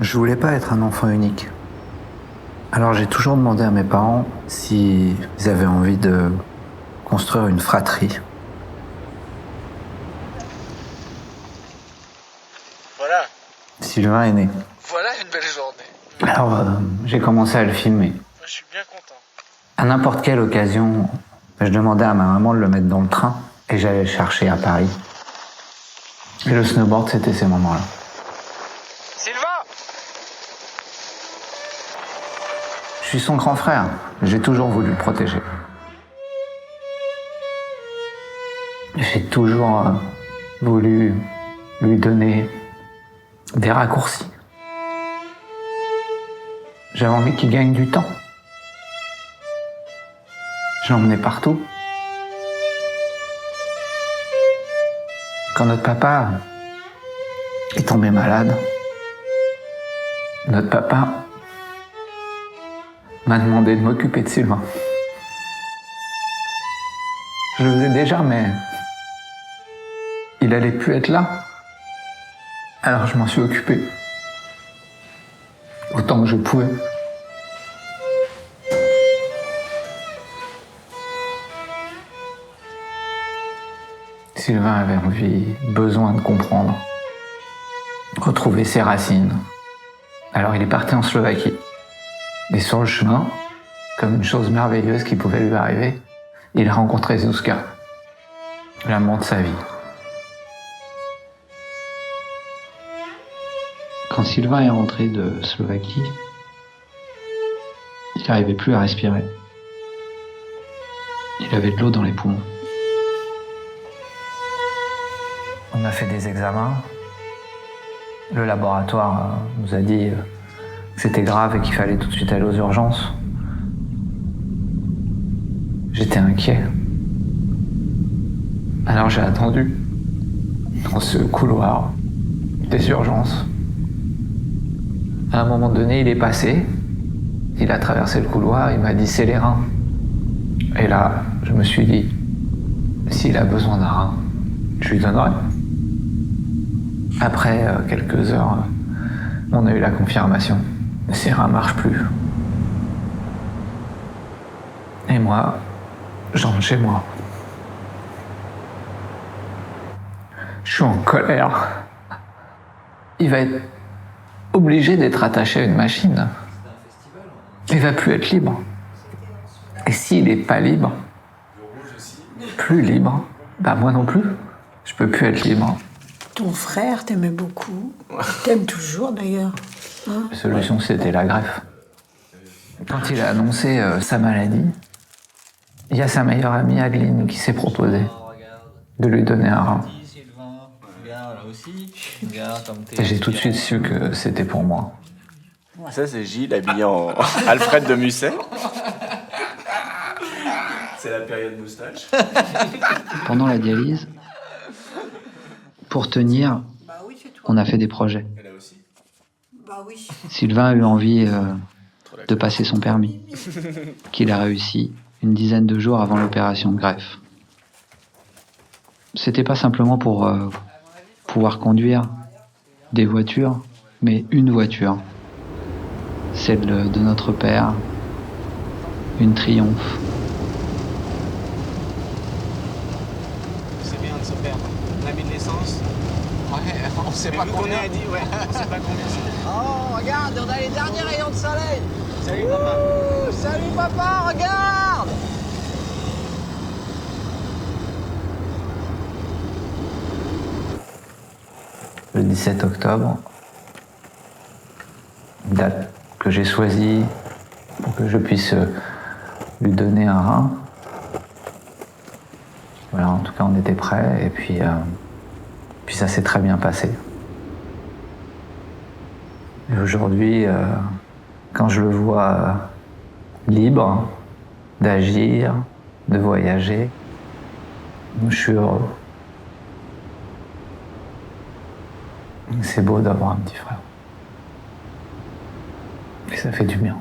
Je voulais pas être un enfant unique. Alors j'ai toujours demandé à mes parents s'ils avaient envie de construire une fratrie. Voilà. Sylvain est né. Voilà une belle journée. Alors j'ai commencé à le filmer. Moi, je suis bien content. À n'importe quelle occasion, je demandais à ma maman de le mettre dans le train et j'allais le chercher à Paris. Et le snowboard, c'était ces moments-là. Sylvain! Je suis son grand frère. J'ai toujours voulu le protéger. J'ai toujours voulu lui donner des raccourcis. J'avais envie qu'il gagne du temps. Je l'emmenais partout. Quand notre papa est tombé malade, notre papa m'a demandé de m'occuper de Sylvain. Je le faisais déjà, mais il allait plus être là. Alors je m'en suis occupé. Autant que je pouvais. Sylvain avait besoin de comprendre, retrouver ses racines. Alors il est parti en Slovaquie. Et sur le chemin, comme une chose merveilleuse qui pouvait lui arriver, il a rencontré Zuzka, l'amant de sa vie. Quand Sylvain est rentré de Slovaquie, il n'arrivait plus à respirer. Il avait de l'eau dans les poumons. On a fait des examens. Le laboratoire nous a dit que c'était grave et qu'il fallait tout de suite aller aux urgences. J'étais inquiet. Alors j'ai attendu dans ce couloir des urgences. À un moment donné, il est passé. Il a traversé le couloir, il m'a dit « c'est les reins ». Et là, je me suis dit « s'il a besoin d'un rein, je lui donnerai ». Après quelques heures, on a eu la confirmation. Ses reins ne marchent plus. Et moi, j'entre chez moi. Je suis en colère. Il va être obligé d'être attaché à une machine. Il va plus être libre. Et s'il n'est pas libre, plus libre, bah moi non plus, je peux plus être libre. Ton frère t'aimait beaucoup, t'aime toujours d'ailleurs. Hein? La solution, c'était la greffe. Quand il a annoncé sa maladie, il y a sa meilleure amie Adeline qui s'est proposée de lui donner un rein. Et j'ai tout de suite su que c'était pour moi. Ça, c'est Gilles habillé en Alfred de Musset. C'est la période moustache. Pendant la dialyse, pour tenir, on a fait des projets. Sylvain a eu envie de passer son permis, qu'il a réussi une dizaine de jours avant l'opération de greffe. C'était pas simplement pour pouvoir conduire des voitures, mais une voiture, celle de notre père, une Triomphe. C'est bien de se perdre. On a mis de l'essence. Ouais, on sait pas combien. On a dit, ouais, on sait pas combien c'est. Oh, regarde, on a les derniers rayons de soleil. Salut papa. Ouh, salut papa, regarde. Le 17 octobre, date que j'ai choisie pour que je puisse lui donner un rein. Voilà, en tout cas, on était prêts et puis ça s'est très bien passé. Et aujourd'hui, quand je le vois libre d'agir, de voyager, je suis heureux. C'est beau d'avoir un petit frère. Et ça fait du bien.